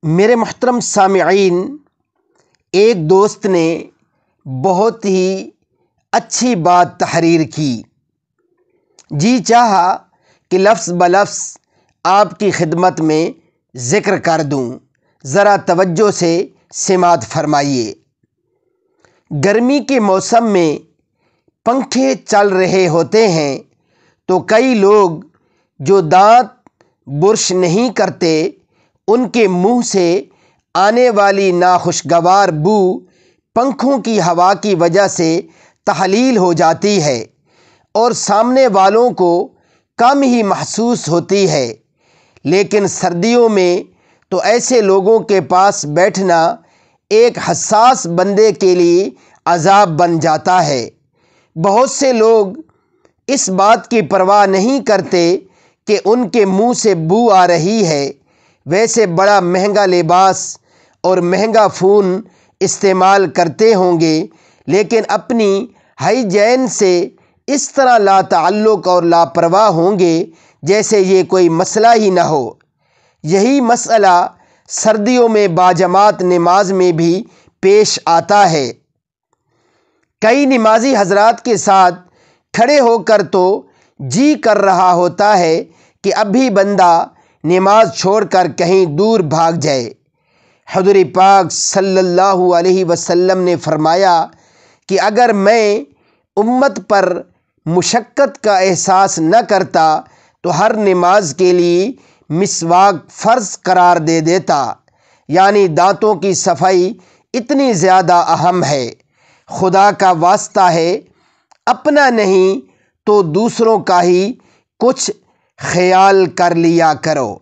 میرے محترم سامعین، ایک دوست نے بہت ہی اچھی بات تحریر کی۔ جی چاہا کہ لفظ بلفظ آپ کی خدمت میں ذکر کر دوں، ذرا توجہ سے سماعت فرمائیے۔ گرمی کے موسم میں پنکھے چل رہے ہوتے ہیں تو کئی لوگ جو دانت برش نہیں کرتے، ان کے منہ سے آنے والی ناخوشگوار بو پنکھوں کی ہوا کی وجہ سے تحلیل ہو جاتی ہے اور سامنے والوں کو کم ہی محسوس ہوتی ہے، لیکن سردیوں میں تو ایسے لوگوں کے پاس بیٹھنا ایک حساس بندے کے لیے عذاب بن جاتا ہے۔ بہت سے لوگ اس بات کی پرواہ نہیں کرتے کہ ان کے منہ سے بو آ رہی ہے، ویسے بڑا مہنگا لباس اور مہنگا فون استعمال کرتے ہوں گے، لیکن اپنی ہائیجین سے اس طرح لا تعلق اور لاپرواہ ہوں گے جیسے یہ کوئی مسئلہ ہی نہ ہو۔ یہی مسئلہ سردیوں میں باجماعت نماز میں بھی پیش آتا ہے۔ کئی نمازی حضرات کے ساتھ کھڑے ہو کر تو جی کر رہا ہوتا ہے کہ ابھی بندہ نماز چھوڑ کر کہیں دور بھاگ جائے۔ حضور پاک صلی اللہ علیہ وسلم نے فرمایا کہ اگر میں امت پر مشقت کا احساس نہ کرتا تو ہر نماز کے لیے مسواک فرض قرار دے دیتا، یعنی دانتوں کی صفائی اتنی زیادہ اہم ہے۔ خدا کا واسطہ ہے، اپنا نہیں تو دوسروں کا ہی کچھ خیال کر لیا کرو۔